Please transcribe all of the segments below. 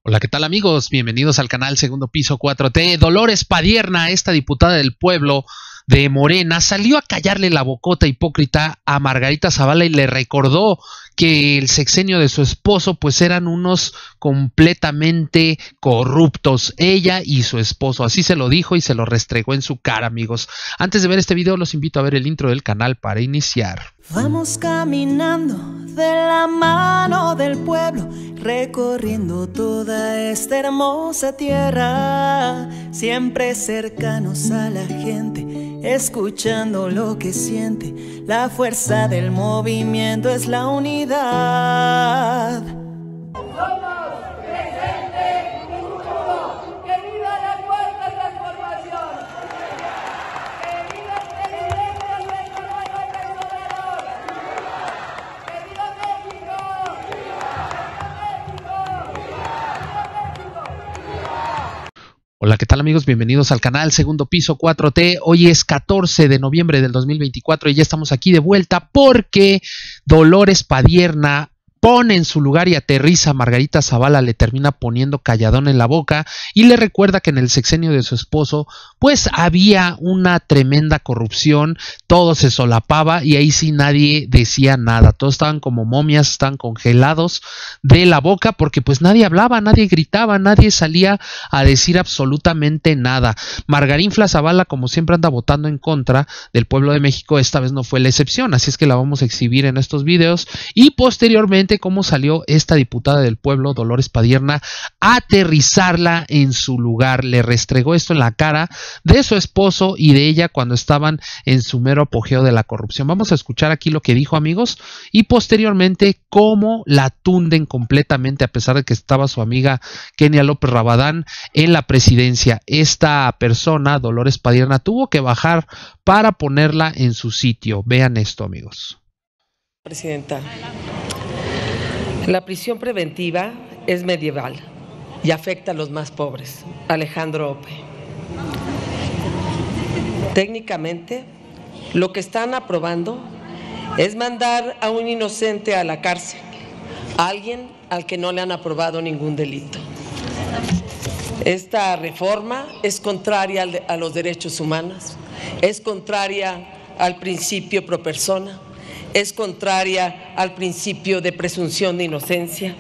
Hola, ¿qué tal amigos? Bienvenidos al canal Segundo Piso 4T. Dolores Padierna, esta diputada del pueblo de Morena, salió a callarle la bocota hipócrita a Margarita Zavala y le recordó que el sexenio de su esposo pues eran unos completamente corruptos, ella y su esposo. Así se lo dijo y se lo restregó en su cara, amigos. Antes de ver este video los invito a ver el intro del canal para iniciar. Vamos caminando de la mano del pueblo, recorriendo toda esta hermosa tierra, siempre cercanos a la gente, escuchando lo que siente. La fuerza del movimiento es la unidad. Hola, ¿qué tal amigos? Bienvenidos al canal Segundo Piso 4T. Hoy es 14 de noviembre del 2024 y ya estamos aquí de vuelta porque Dolores Padierna pone en su lugar y aterriza a Margarita Zavala, le termina poniendo calladón en la boca y le recuerda que en el sexenio de su esposo pues había una tremenda corrupción, todo se solapaba y ahí sí nadie decía nada, todos estaban como momias, estaban congelados de la boca porque pues nadie hablaba, nadie gritaba, nadie salía a decir absolutamente nada. Margarinfla Zavala, como siempre, anda votando en contra del pueblo de México, esta vez no fue la excepción, así es que la vamos a exhibir en estos videos y posteriormente cómo salió esta diputada del pueblo, Dolores Padierna, a aterrizarla en su lugar. Le restregó esto en la cara de su esposo y de ella cuando estaban en su mero apogeo de la corrupción. Vamos a escuchar aquí lo que dijo, amigos, y posteriormente cómo la tunden completamente a pesar de que estaba su amiga Kenia López Rabadán en la presidencia. Esta persona, Dolores Padierna, tuvo que bajar para ponerla en su sitio. Vean esto, amigos. Presidenta, la prisión preventiva es medieval y afecta a los más pobres. Alejandro Ope. Técnicamente, lo que están aprobando es mandar a un inocente a la cárcel, a alguien al que no le han aprobado ningún delito. Esta reforma es contraria a los derechos humanos, es contraria al principio pro persona, es contraria al principio de presunción de inocencia.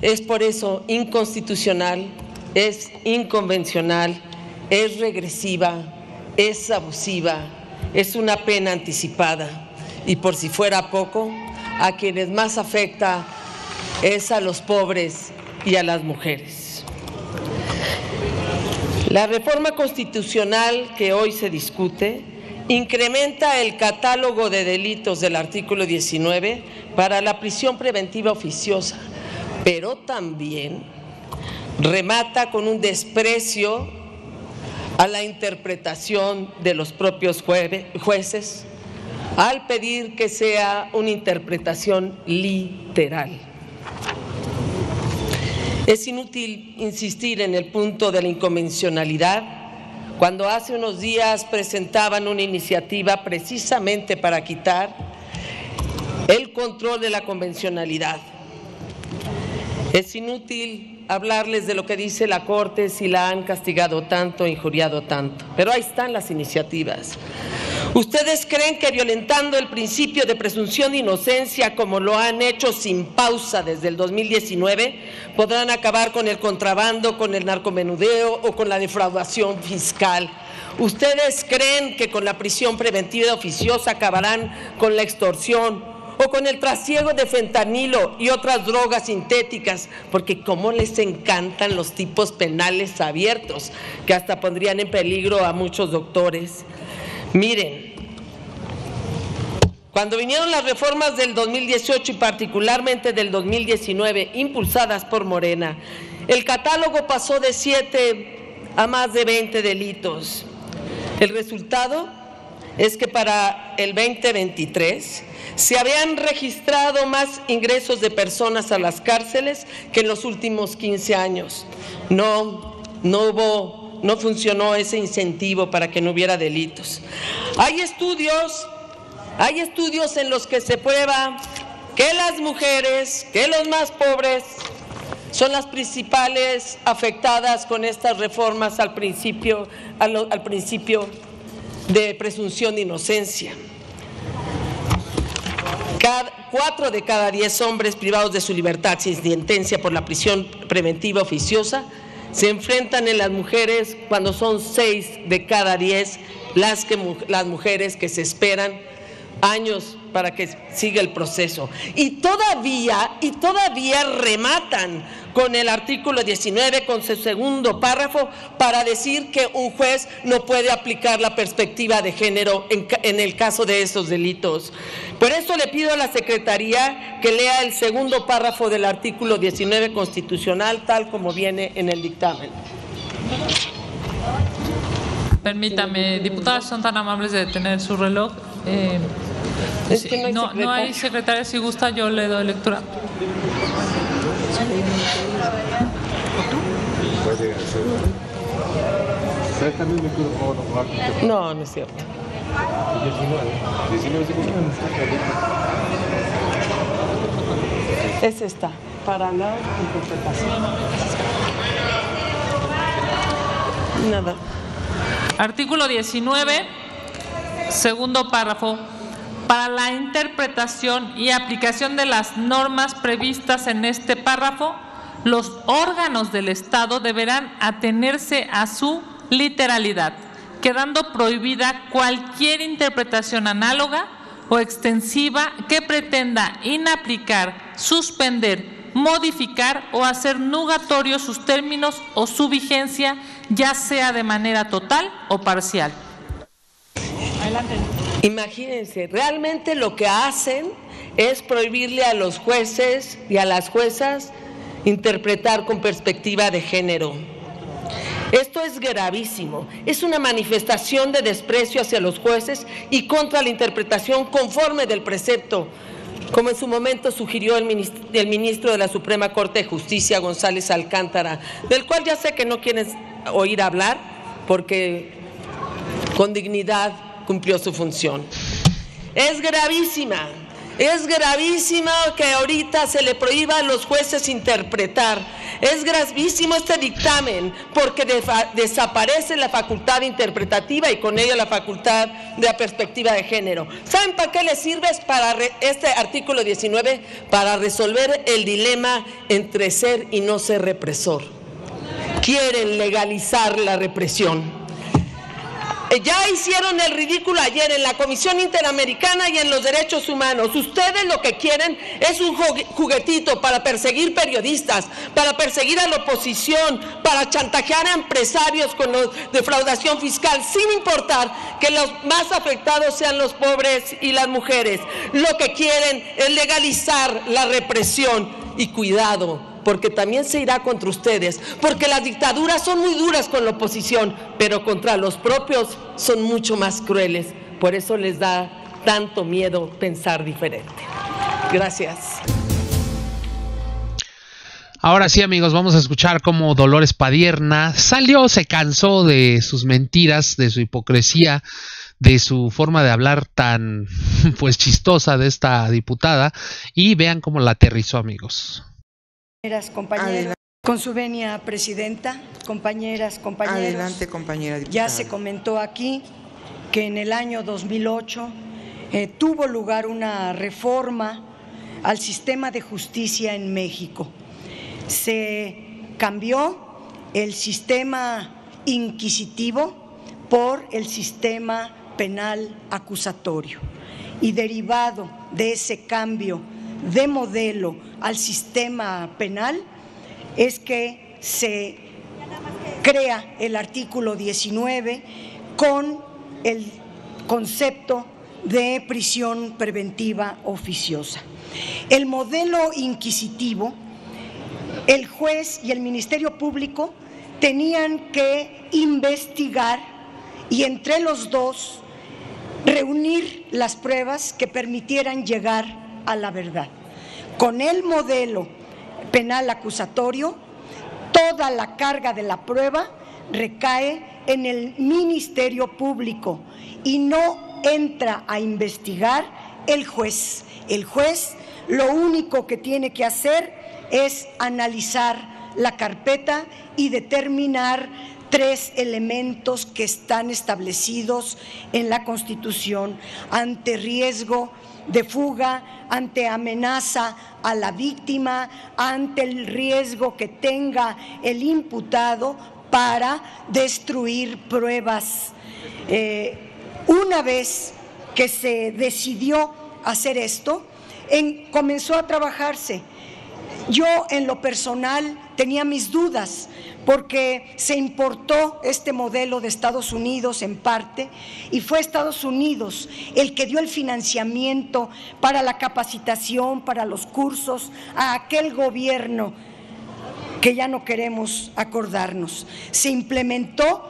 Es por eso inconstitucional, es inconvencional, es regresiva, es abusiva, es una pena anticipada y por si fuera poco, a quienes más afecta es a los pobres y a las mujeres. La reforma constitucional que hoy se discute incrementa el catálogo de delitos del artículo 19 para la prisión preventiva oficiosa, pero también remata con un desprecio a la interpretación de los propios jueces al pedir que sea una interpretación literal. Es inútil insistir en el punto de la inconvencionalidad cuando hace unos días presentaban una iniciativa precisamente para quitar el control de la convencionalidad. Es inútil hablarles de lo que dice la Corte si la han castigado tanto, injuriado tanto, pero ahí están las iniciativas. ¿Ustedes creen que violentando el principio de presunción de inocencia, como lo han hecho sin pausa desde el 2019, podrán acabar con el contrabando, con el narcomenudeo o con la defraudación fiscal? ¿Ustedes creen que con la prisión preventiva oficiosa acabarán con la extorsión o con el trasiego de fentanilo y otras drogas sintéticas? Porque cómo les encantan los tipos penales abiertos, que hasta pondrían en peligro a muchos doctores. Miren, cuando vinieron las reformas del 2018 y particularmente del 2019, impulsadas por Morena, el catálogo pasó de 7 a más de 20 delitos. El resultado es que para el 2023 se habían registrado más ingresos de personas a las cárceles que en los últimos 15 años. No funcionó ese incentivo para que no hubiera delitos. Hay estudios en los que se prueba que las mujeres, que los más pobres son las principales afectadas con estas reformas al principio de presunción de inocencia. 4 de cada 10 hombres privados de su libertad sin sentencia por la prisión preventiva oficiosa se enfrentan en las mujeres, cuando son 6 de cada 10 las mujeres que se esperan años para que siga el proceso. Y todavía rematan con el artículo 19, con su segundo párrafo, para decir que un juez no puede aplicar la perspectiva de género en el caso de esos delitos. Por eso le pido a la Secretaría que lea el segundo párrafo del artículo 19 constitucional, tal como viene en el dictamen. Permítame, diputadas, son tan amables de detener su reloj. Es que no hay secretaria, si gusta yo le doy lectura. No, no es cierto. Es esta, para la interpretación. Nada. Artículo 19, segundo párrafo. Para la interpretación y aplicación de las normas previstas en este párrafo, los órganos del Estado deberán atenerse a su literalidad, quedando prohibida cualquier interpretación análoga o extensiva que pretenda inaplicar, suspender, modificar o hacer nugatorios sus términos o su vigencia, ya sea de manera total o parcial. Adelante. Imagínense, realmente lo que hacen es prohibirle a los jueces y a las juezas interpretar con perspectiva de género. Esto es gravísimo, es una manifestación de desprecio hacia los jueces y contra la interpretación conforme del precepto, como en su momento sugirió el ministro de la Suprema Corte de Justicia, González Alcántara, del cual ya sé que no quieren oír hablar porque con dignidad cumplió su función. Es gravísima que ahorita se le prohíba a los jueces interpretar. Es gravísimo este dictamen porque desaparece la facultad interpretativa y con ella la facultad de la perspectiva de género. ¿Saben para qué le sirve para este artículo 19? Para resolver el dilema entre ser y no ser represor. Quieren legalizar la represión. Ya hicieron el ridículo ayer en la Comisión Interamericana y en los Derechos Humanos. Ustedes lo que quieren es un juguetito para perseguir periodistas, para perseguir a la oposición, para chantajear a empresarios con defraudación fiscal, sin importar que los más afectados sean los pobres y las mujeres. Lo que quieren es legalizar la represión y cuidado, porque también se irá contra ustedes, porque las dictaduras son muy duras con la oposición, pero contra los propios son mucho más crueles. Por eso les da tanto miedo pensar diferente. Gracias. Ahora sí, amigos, vamos a escuchar cómo Dolores Padierna se cansó de sus mentiras, de su hipocresía, de su forma de hablar tan pues chistosa de esta diputada, y vean cómo la aterrizó, amigos. Compañeros, con su venia, presidenta, compañeras, compañeros. Adelante, compañera diputada. Ya se comentó aquí que en el año 2008 tuvo lugar una reforma al sistema de justicia en México. Se cambió el sistema inquisitivo por el sistema penal acusatorio, y derivado de ese cambio de modelo al sistema penal es que se crea el artículo 19 con el concepto de prisión preventiva oficiosa. El modelo inquisitivo, el juez y el Ministerio Público tenían que investigar y entre los dos reunir las pruebas que permitieran llegar a la verdad. Con el modelo penal acusatorio, toda la carga de la prueba recae en el Ministerio Público y no entra a investigar el juez. El juez lo único que tiene que hacer es analizar la carpeta y determinar 3 elementos que están establecidos en la Constitución: ante riesgo de fuga, ante amenaza a la víctima, ante el riesgo que tenga el imputado para destruir pruebas. Una vez que se decidió hacer esto, comenzó a trabajarse. Yo en lo personal tenía mis dudas porque se importó este modelo de Estados Unidos en parte y fue Estados Unidos el que dio el financiamiento para la capacitación, para los cursos a aquel gobierno que ya no queremos acordarnos. Se implementó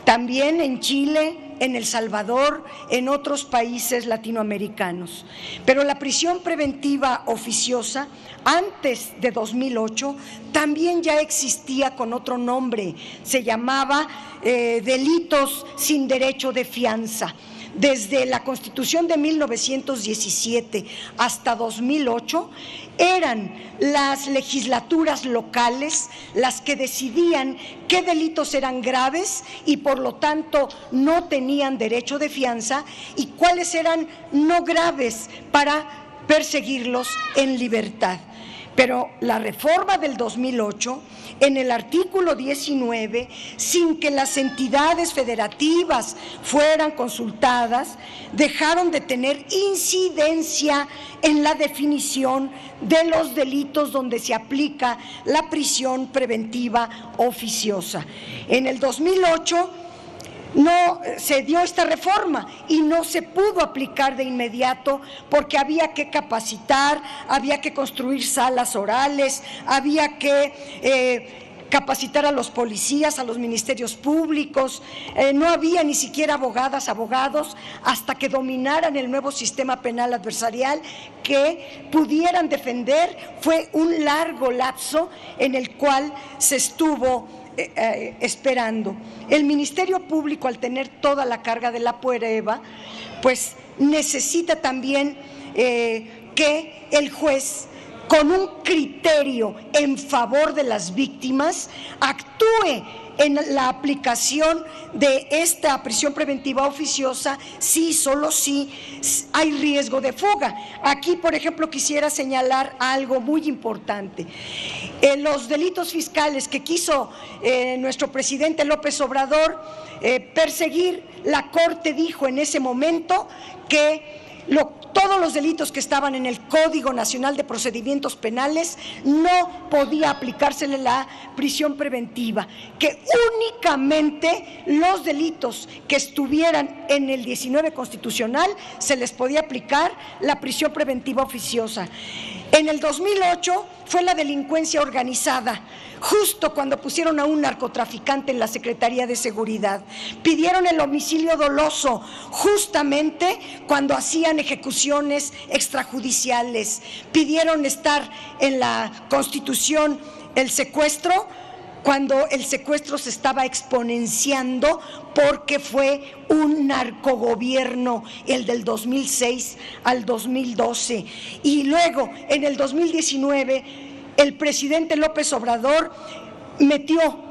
también en Chile, en El Salvador, en otros países latinoamericanos. Pero la prisión preventiva oficiosa, antes de 2008, también ya existía con otro nombre, se llamaba delitos sin derecho de fianza. Desde la Constitución de 1917 hasta 2008, eran las legislaturas locales las que decidían qué delitos eran graves y por lo tanto no tenían derecho de fianza y cuáles eran no graves para perseguirlos en libertad. Pero la reforma del 2008, en el artículo 19, sin que las entidades federativas fueran consultadas, dejaron de tener incidencia en la definición de los delitos donde se aplica la prisión preventiva oficiosa. En el 2008 no se dio esta reforma y no se pudo aplicar de inmediato porque había que capacitar, había que construir salas orales, había que capacitar a los policías, a los ministerios públicos, no había ni siquiera abogados hasta que dominaran el nuevo sistema penal adversarial que pudieran defender. Fue un largo lapso en el cual se estuvo esperando. El Ministerio Público, al tener toda la carga de la prueba, pues necesita también que el juez, con un criterio en favor de las víctimas, actúe en la aplicación de esta prisión preventiva oficiosa si, solo si hay riesgo de fuga. Aquí, por ejemplo, quisiera señalar algo muy importante. Los delitos fiscales que quiso nuestro presidente López Obrador perseguir, la Corte dijo en ese momento que todos los delitos que estaban en el Código Nacional de Procedimientos Penales no podía aplicársele la prisión preventiva, que únicamente los delitos que estuvieran en el 19 constitucional se les podía aplicar la prisión preventiva oficiosa. En el 2008 fue la delincuencia organizada, justo cuando pusieron a un narcotraficante en la Secretaría de Seguridad. Pidieron el homicidio doloso, justamente cuando hacían ejecuciones extrajudiciales. Pidieron estar en la Constitución el secuestro, cuando el secuestro se estaba exponenciando porque fue un narcogobierno, el del 2006 al 2012. Y luego, en el 2019, el presidente López Obrador metió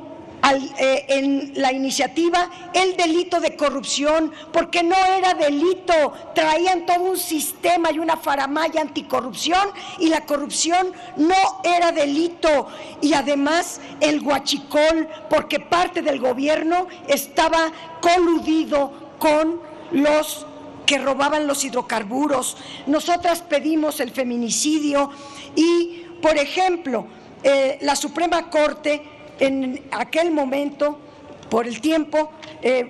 en la iniciativa el delito de corrupción, porque no era delito, traían todo un sistema y una faramalla anticorrupción y la corrupción no era delito. Y además el huachicol, porque parte del gobierno estaba coludido con los que robaban los hidrocarburos. Nosotras pedimos el feminicidio y, por ejemplo, la Suprema Corte en aquel momento, por el tiempo,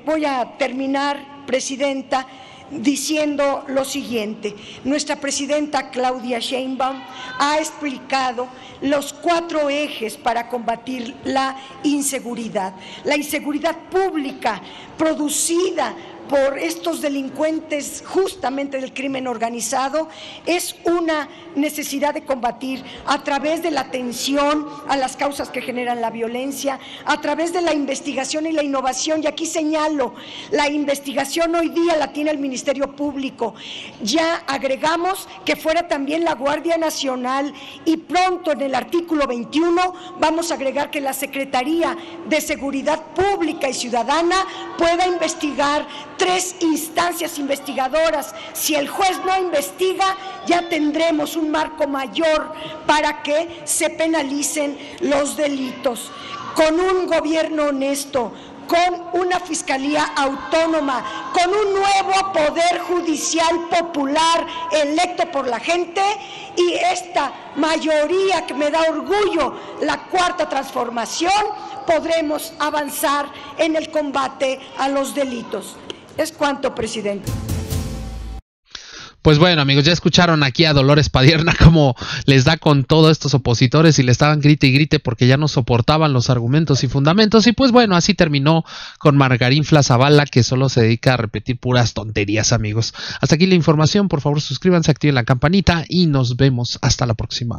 voy a terminar, Presidenta, diciendo lo siguiente. Nuestra presidenta Claudia Sheinbaum ha explicado los 4 ejes para combatir la inseguridad. La inseguridad pública producida por estos delincuentes justamente del crimen organizado, es una necesidad de combatir a través de la atención a las causas que generan la violencia, a través de la investigación y la innovación. Y aquí señalo, la investigación hoy día la tiene el Ministerio Público. Ya agregamos que fuera también la Guardia Nacional, y pronto en el artículo 21 vamos a agregar que la Secretaría de Seguridad Pública y Ciudadana pueda investigar 3 instancias investigadoras. Si el juez no investiga, ya tendremos un marco mayor para que se penalicen los delitos. Con un gobierno honesto, con una fiscalía autónoma, con un nuevo poder judicial popular electo por la gente, y esta mayoría que me da orgullo, la Cuarta Transformación, podremos avanzar en el combate a los delitos. Es cuanto, presidente. Pues bueno, amigos, ya escucharon aquí a Dolores Padierna cómo les da con todos estos opositores y le estaban grite y grite porque ya no soportaban los argumentos y fundamentos. Y pues bueno, así terminó con Margarín Zavala, que solo se dedica a repetir puras tonterías, amigos. Hasta aquí la información. Por favor, suscríbanse, activen la campanita y nos vemos hasta la próxima.